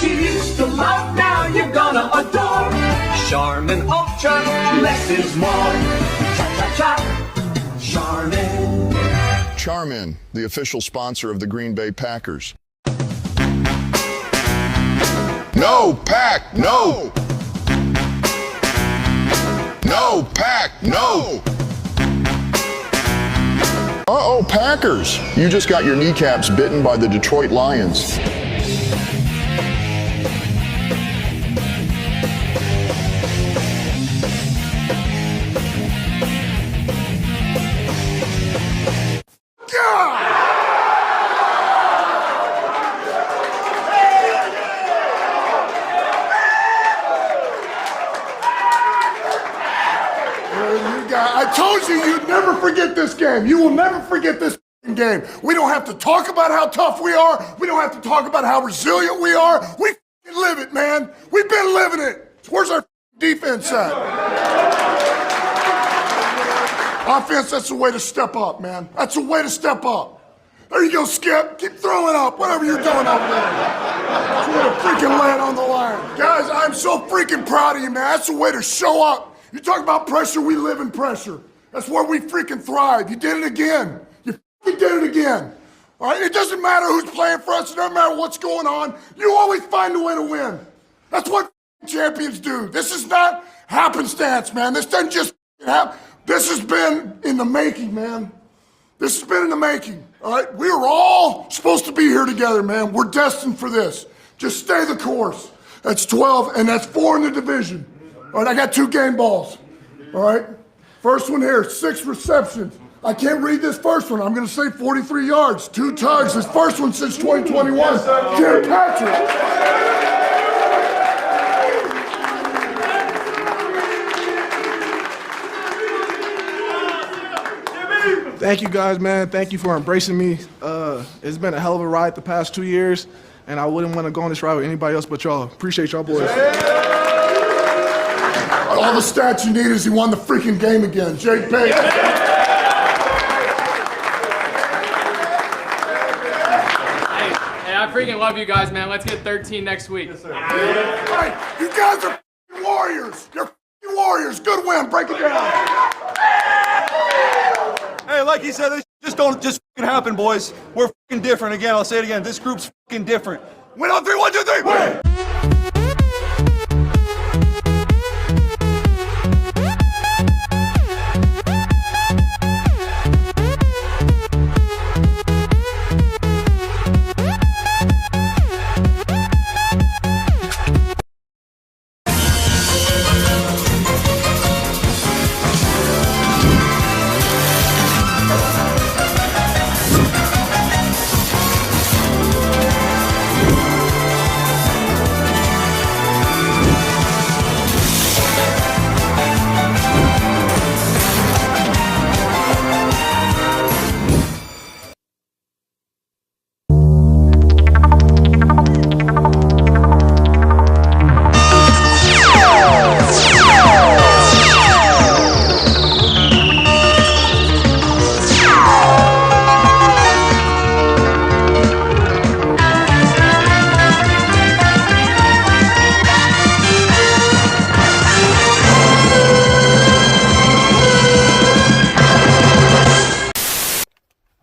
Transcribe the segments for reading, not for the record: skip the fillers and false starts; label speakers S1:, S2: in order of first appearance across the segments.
S1: You used to love, now you're gonna adore. Charmin Ultra, less is more. Cha-cha-cha, Charmin.
S2: Charmin, the official sponsor of the Green Bay Packers. No, Pack, no! No, Pack, no! Uh-oh, Packers! You just got your kneecaps bitten by the Detroit Lions.
S3: I told you you'd never forget this game. You will never forget this game. We don't have to talk about how tough we are. We don't have to talk about how resilient we are. We live it, man. We've been living it. Where's our defense at? Offense, that's the way to step up, man. That's the way to step up. There you go, Skip. Keep throwing up, whatever you're doing up there. That's the way to freaking lay it on the line. Guys, I'm so freaking proud of you, man. That's the way to show up. You talk about pressure, we live in pressure. That's where we freaking thrive. You did it again. You did it again. All right, it doesn't matter who's playing for us. It doesn't matter what's going on. You always find a way to win. That's what champions do. This is not happenstance, man. This doesn't just happen. This has been in the making, man. This has been in the making. All right, we are all supposed to be here together, man. We're destined for this. Just stay the course. That's 12, and that's 4 in the division. All right, I got 2 game balls. All right, first one here, 6 receptions. I can't read this first one. I'm going to say 43 yards, 2 tugs. This first one since 2021. Jim Patrick.
S4: Thank you guys, man. Thank you for embracing me. It's been a hell of a ride the past 2 years, and I wouldn't want to go on this ride with anybody else but y'all. Appreciate y'all boys.
S3: All the stats you need is he won the freaking game again. Jake Bates.
S5: Hey, I freaking love you guys, man. Let's get 13 next week. Yes, sir.
S3: Hey, you guys are warriors. You're warriors. Good win. Break it down.
S6: Hey, like he said, this just don't just happen, boys. We're different. Again, I'll say it again. This group's different. Win on 3, 1, 2, 3. Win!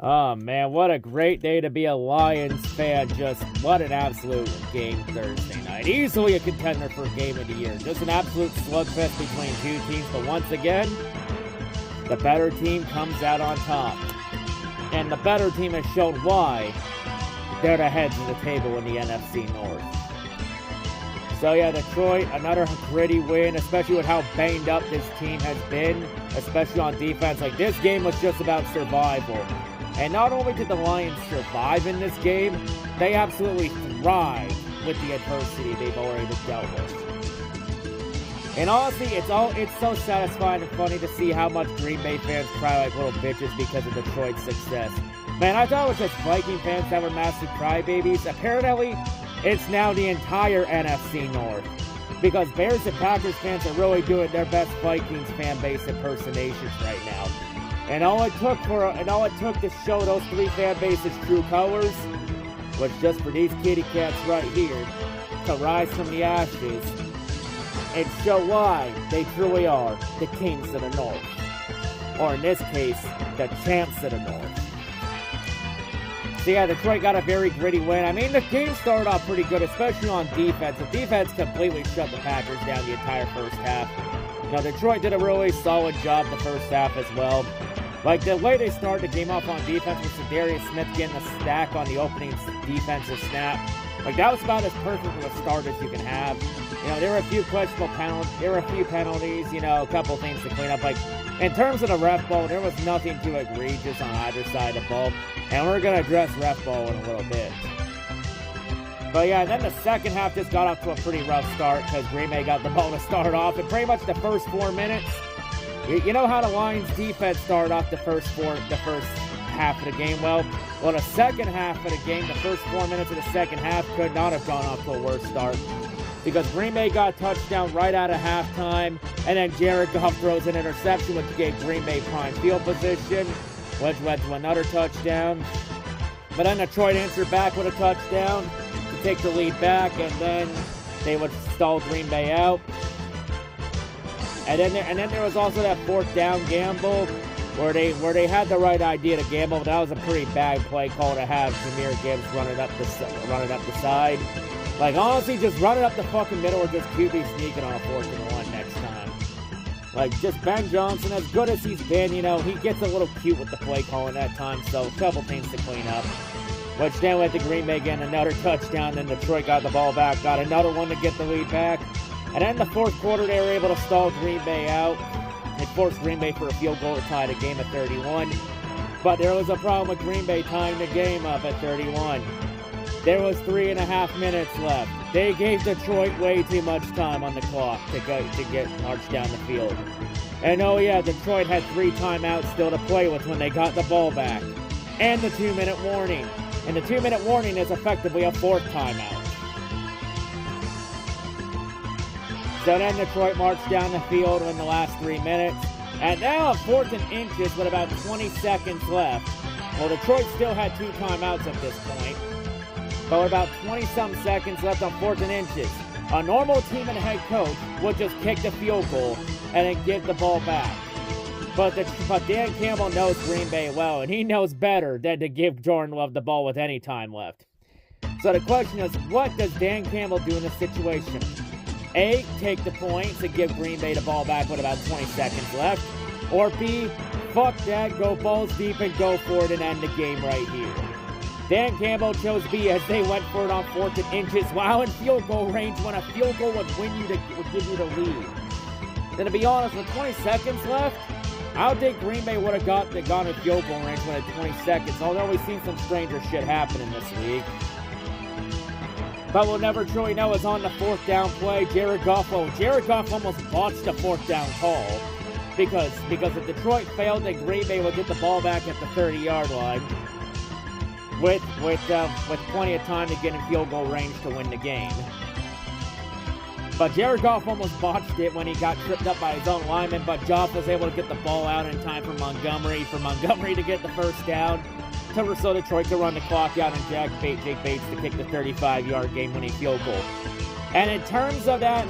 S7: Oh man, what a great day to be a Lions fan. Just what an absolute game Thursday night. Easily a contender for game of the year. Just an absolute slugfest between 2 teams, but once again, the better team comes out on top. And the better team has shown why they're the heads of the table in the NFC North. So yeah, Detroit, another gritty win, especially with how banged up this team has been, especially on defense. Like, this game was just about survival. And not only did the Lions survive in this game, they absolutely thrived with the adversity they've already dealt with. And honestly, it's so satisfying and funny to see how much Green Bay fans cry like little bitches because of Detroit's success. Man, I thought it was just Viking fans that were massive crybabies. Apparently, it's now the entire NFC North. Because Bears and Packers fans are really doing their best Vikings fan base impersonations right now. And all it took to show those three fan bases true colors was just for these kitty cats right here to rise from the ashes and show why they truly are the kings of the North. Or in this case, the champs of the North. So yeah, Detroit got a very gritty win. I mean, the game started off pretty good, especially on defense. The defense completely shut the Packers down the entire first half. Now, Detroit did a really solid job the first half as well. Like, the way they started the game off on defense was Darius Smith getting a stack on the opening defensive snap. Like, that was about as perfect of a start as you can have. You know, there were a few questionable penalties. There were a few penalties, you know, a couple things to clean up. Like, in terms of the ref ball, there was nothing too egregious on either side of the ball. And we're going to address ref ball in a little bit. But yeah, then the second half just got off to a pretty rough start because Green Bay got the ball to start off. And pretty much the first 4 minutes, you know how the Lions defense started off the first half of the game? Well, the second half of the game, the first 4 minutes of the second half could not have gone off to a worse start. Because Green Bay got a touchdown right out of halftime, and then Jared Goff throws an interception, which gave Green Bay prime field position, which led to another touchdown. But then Detroit answered back with a touchdown to take the lead back, and then they would stall Green Bay out. And then there was also that fourth down gamble where they had the right idea to gamble, but that was a pretty bad play call to have Jahmyr Gibbs running up the side. Like, honestly, just run it up the fucking middle or just QB sneaking on a 4th and 1 next time. Like, just Ben Johnson, as good as he's been, you know, he gets a little cute with the play calling that time, so a couple things to clean up. Which then led to Green Bay getting another touchdown, then Detroit got the ball back, got another one to get the lead back. And then in the fourth quarter, they were able to stall Green Bay out. It forced Green Bay for a field goal to tie the game at 31. But there was a problem with Green Bay tying the game up at 31. There was 3.5 minutes left. They gave Detroit way too much time on the clock to get marched down the field. And oh yeah, Detroit had 3 timeouts still to play with when they got the ball back. And the 2-minute warning. And the 2-minute warning is effectively a 4th timeout. So then Detroit marched down the field in the last 3 minutes. And now 4th and inches with about 20 seconds left. Well, Detroit still had 2 timeouts at this point. But with about 20-some seconds left on 4th and inches, a normal team and head coach would just kick the field goal and then give the ball back. But Dan Campbell knows Green Bay well, and he knows better than to give Jordan Love the ball with any time left. So the question is, what does Dan Campbell do in this situation? A, take the points and give Green Bay the ball back with about 20 seconds left. Or B, fuck that, go balls deep and go for it and end the game right here. Dan Campbell chose B as they went for it on 4th and inches while in field goal range when a field goal would give you the lead. Then to be honest, with 20 seconds left, I don't think Green Bay would have gone in field goal range when at 20 seconds, although we've seen some stranger shit happen in this league. But we'll never truly know is on the 4th down play, Jared Goff almost botched the 4th down call because if Detroit failed, then Green Bay would get the ball back at the 30-yard line with plenty of time to get in field goal range to win the game. But Jared Goff almost botched it when he got tripped up by his own lineman, but Goff was able to get the ball out in time for Montgomery to get the first down, so Detroit could run the clock out and Jake Bates to kick the 35-yard game-winning field goal. And in terms of that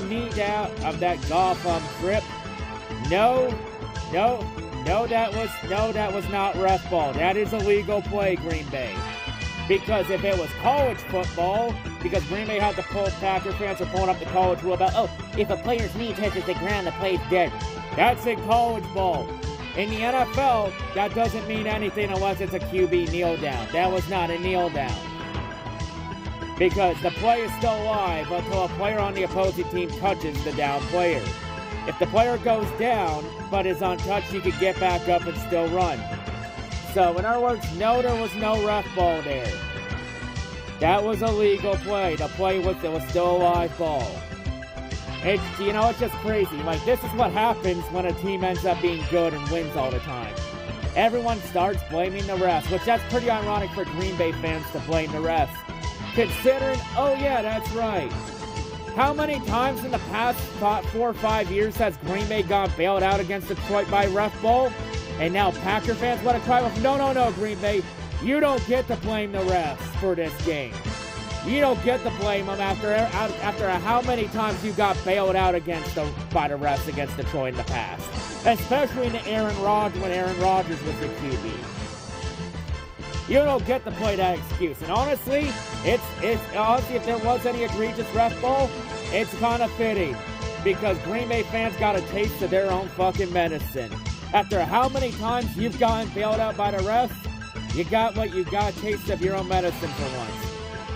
S7: Goff trip, no, that was not ref ball. That is a legal play, Green Bay. Because if it was college football, because Green Bay had the Packer fans are pulling up the college rule about, if a player's knee touches the ground, the play's dead. That's in college ball. In the NFL, that doesn't mean anything unless it's a QB kneel down. That was not a kneel down. Because the play is still live until a player on the opposing team touches the down player. If the player goes down but is untouched, he could get back up and still run. So, in other words, no, there was no ref ball there. That was a legal play. The play was still a live ball. It's just crazy. Like, this is what happens when a team ends up being good and wins all the time. Everyone starts blaming the refs, which that's pretty ironic for Green Bay fans to blame the refs. Considering, oh yeah, that's right. How many times in the past 4 or 5 years has Green Bay gone bailed out against Detroit by ref ball? And now Packer fans want to cry, no, Green Bay. You don't get to blame the refs for this game. You don't get to blame them after how many times you got bailed out by the refs against Detroit in the past. Especially when Aaron Rodgers was the QB. You don't get to play that excuse. And honestly, honestly, if there was any egregious ref ball, it's kind of fitting. Because Green Bay fans got a taste of their own fucking medicine. After how many times you've gotten bailed out by the refs, you got a taste of your own medicine for once.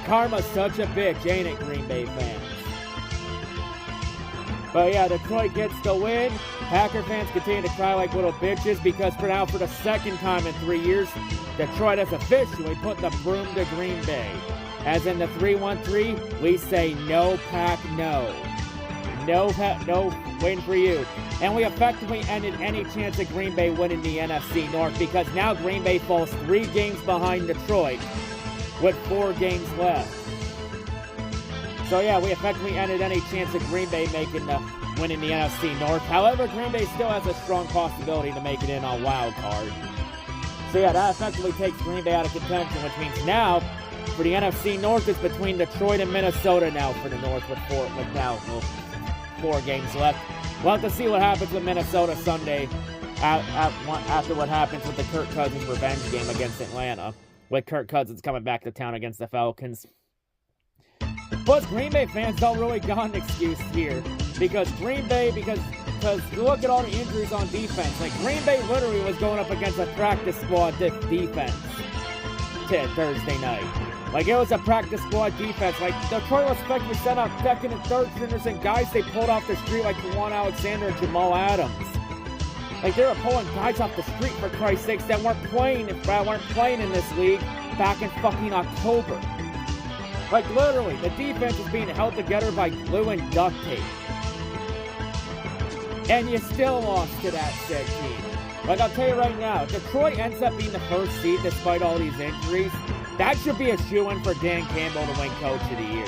S7: Karma's such a bitch, ain't it, Green Bay fans? But yeah, Detroit gets the win. Packer fans continue to cry like little bitches because for the second time in 3 years, Detroit has officially put the broom to Green Bay. As in the 3-1-3, we say no, Pack, no. No, waiting for you. And we effectively ended any chance of Green Bay winning the NFC North because now Green Bay falls 3 games behind Detroit with 4 games left. So yeah, we effectively ended any chance of Green Bay winning the NFC North. However, Green Bay still has a strong possibility to make it in on wild card. So yeah, that effectively takes Green Bay out of contention, which means now for the NFC North it's between Detroit and Minnesota now for the North with 4 games left. We'll have to see what happens with Minnesota Sunday after what happens with the Kirk Cousins revenge game against Atlanta, with Kirk Cousins coming back to town against the Falcons. Plus, Green Bay fans don't really got an excuse here because Green Bay, because you look at all the injuries on defense. Like Green Bay literally was going up against a practice squad defense Thursday night. Like it was a practice squad defense. Like Detroit was effectively sent out second and third stringers and guys they pulled off the street like Juwan Alexander and Jamal Adams. Like they were pulling guys off the street for Christ's sakes that weren't playing in this league back in fucking October. Like literally, the defense is being held together by glue and duct tape. And you still lost to that said team. Like I'll tell you right now, if Detroit ends up being the first seed despite all these injuries, that should be a shoo-in for Dan Campbell to win Coach of the Year.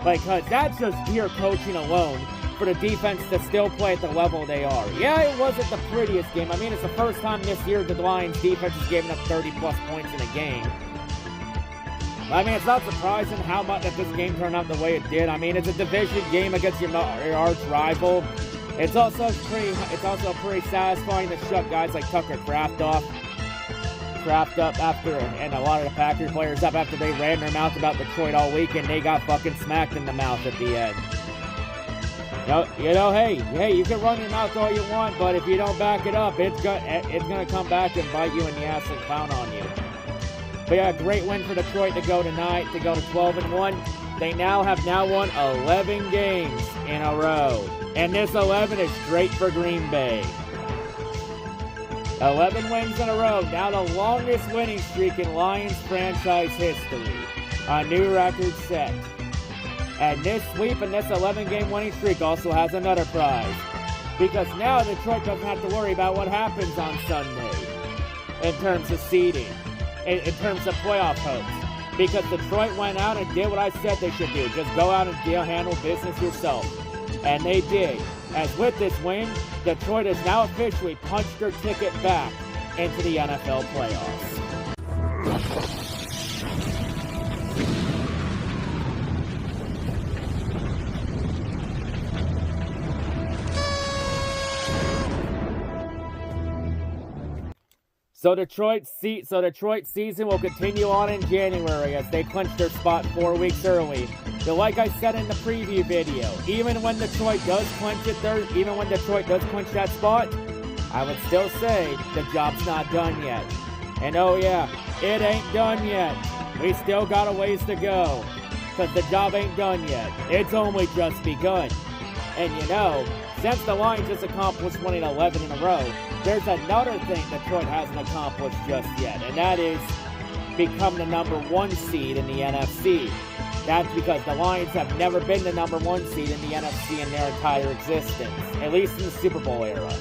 S7: Like, cause that's just pure coaching alone for the defense to still play at the level they are. Yeah, it wasn't the prettiest game. I mean, it's the first time this year the Lions defense has given up 30-plus points in a game. I mean, it's not surprising how much that this game turned out the way it did. I mean, it's a division game against your arch rival. It's also pretty satisfying to shut guys like Tucker Kraft up after, and a lot of the Packers players up after they ran their mouth about Detroit all week and they got fucking smacked in the mouth at the end. Hey, you can run your mouth all you want, but if you don't back it up, it's gonna come back and bite you in the ass and pound on you. But yeah, great win for Detroit to go tonight, to go to 12-1. They have won 11 games in a row. And this 11 is straight for Green Bay. 11 wins in a row, now the longest winning streak in Lions franchise history. A new record set. And this sweep and this 11-game winning streak also has another prize. Because now Detroit doesn't have to worry about what happens on Sunday in terms of seeding, in terms of playoff hopes. Because Detroit went out and did what I said they should do. Just go out and handle business yourself. And they did. As with this win, Detroit has now officially punched their ticket back into the NFL playoffs. So Detroit's season will continue on in January as they clinch their spot 4 weeks early. But like I said in the preview video, even when Detroit does clinch that spot, I would still say the job's not done yet. And oh yeah, it ain't done yet. We still got a ways to go, because the job ain't done yet. It's only just begun. And you know, since the Lions just accomplished winning 11 in a row, there's another thing Detroit hasn't accomplished just yet, and that is become the number 1 seed in the NFC. That's because the Lions have never been the number 1 seed in the NFC in their entire existence, at least in the Super Bowl era,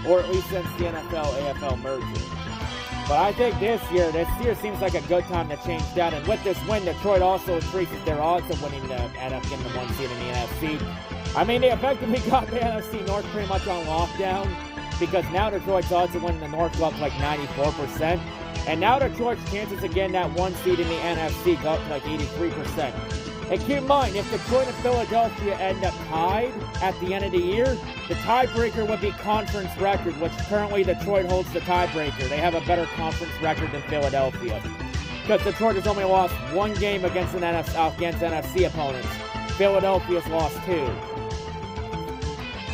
S7: or at least since the NFL-AFL merger. But I think this year seems like a good time to change that, and with this win, Detroit also increases their odds of winning the getting the 1 seed in the NFC. I mean, they effectively got the NFC North pretty much on lockdown because now Detroit's odds to win the North go up to like 94%. And now Detroit's chances of getting that 1 seed in the NFC go up to like 83%. And keep in mind, if Detroit and Philadelphia end up tied at the end of the year, the tiebreaker would be conference record, which currently Detroit holds the tiebreaker. They have a better conference record than Philadelphia. Because Detroit has only lost 1 game against NFC opponents. Philadelphia's lost 2.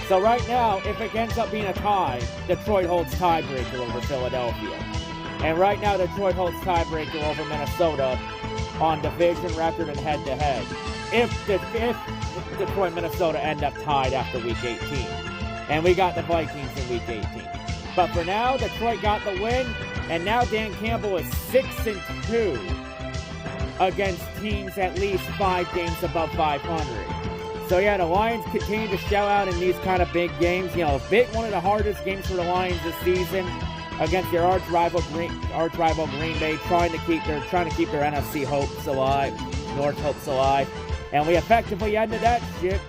S7: So right now, if it ends up being a tie, Detroit holds tiebreaker over Philadelphia. And right now, Detroit holds tiebreaker over Minnesota on division record and head-to-head. If Detroit and Minnesota end up tied after Week 18. And we got the Vikings in Week 18. But for now, Detroit got the win, and now Dan Campbell is 6-2 against teams at least 5 games above 500. So yeah, the Lions continue to show out in these kind of big games. You know, one of the hardest games for the Lions this season against their arch rival Green Bay, trying to keep their NFC hopes alive, North hopes alive. And we effectively ended that shit.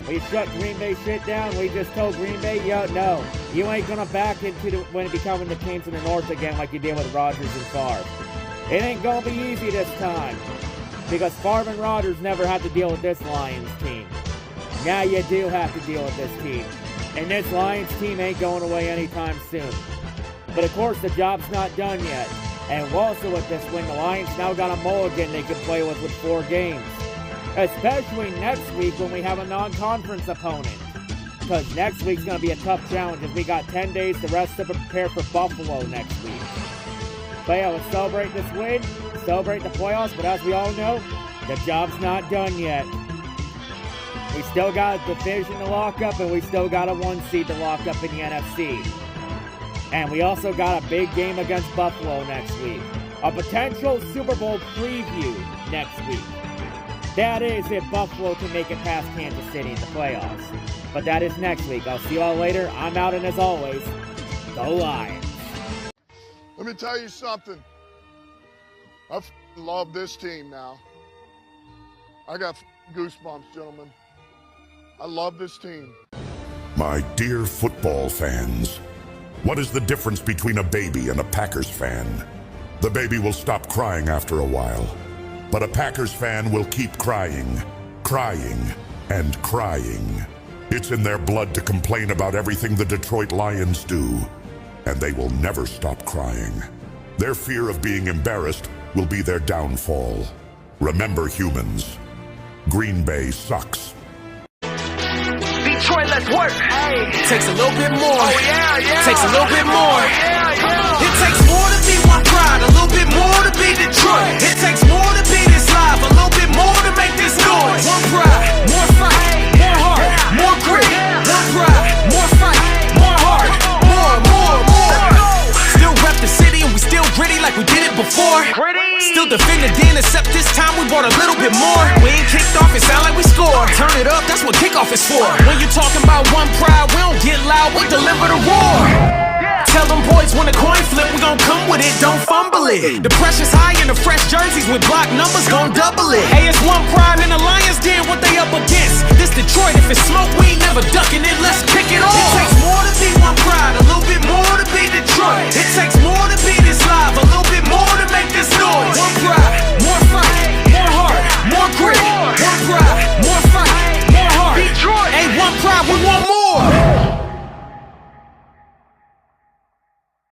S7: We shut Green Bay shit down. We just told Green Bay, yo, no, you ain't gonna back into when it becoming the teams in the North again like you did with Rodgers and Favre. It ain't gonna be easy this time, because Favre and Rodgers never had to deal with this Lions team. Now you do have to deal with this team. And this Lions team ain't going away anytime soon. But of course, the job's not done yet. And also with this win, the Lions now got a mulligan they can play with 4 games. Especially next week when we have a non-conference opponent. Because next week's going to be a tough challenge, as we got 10 days to rest to prepare for Buffalo next week. But yeah, let's celebrate this win, celebrate the playoffs, but as we all know, the job's not done yet. We still got a division to lock up, and we still got a 1 seed to lock up in the NFC. And we also got a big game against Buffalo next week. A potential Super Bowl preview next week. That is if Buffalo can make it past Kansas City in the playoffs. But that is next week. I'll see you all later. I'm out, and as always, go Lions.
S3: Let me tell you something. I love this team now. I got goosebumps, gentlemen. I love this team.
S8: My dear football fans, what is the difference between a baby and a Packers fan? The baby will stop crying after a while, but a Packers fan will keep crying, crying, and crying. It's in their blood to complain about everything the Detroit Lions do, and they will never stop crying. Their fear of being embarrassed will be their downfall. Remember, humans, Green Bay sucks.
S1: Detroit, let's work. Hey.
S9: Takes a little bit more.
S1: Oh yeah, yeah.
S9: Takes a little bit more.
S1: Yeah, yeah.
S9: It takes more to be one pride, a little bit more to be Detroit. It takes more to be this live, a little bit more to make this noise. One pride, more fight, more heart, more grit. One pride, more fight, more heart, more. Still rep the city and we still gritty like we did it before. Still defend the den, except this time we brought a little bit more. We ain't kicked off, it sound like we scored. Turn it up, that's what kickoff is for. When you talking about one pride, we don't get loud, we deliver the roar. Tell them boys when the coin flip, we gon' come with it, don't fumble it. The pressure's high and the fresh jerseys with block numbers gon' double it. Hey, it's one pride and the Lions did what they up against. This Detroit, if it's smoke, we ain't never ducking it, let's kick it off. It takes more to be one pride, a little bit more to be Detroit. It takes more to be this live, a little bit more to make this noise. One pride, more fight, more heart, more grit. One pride, more fight, more heart. Detroit, hey, one pride, we want more.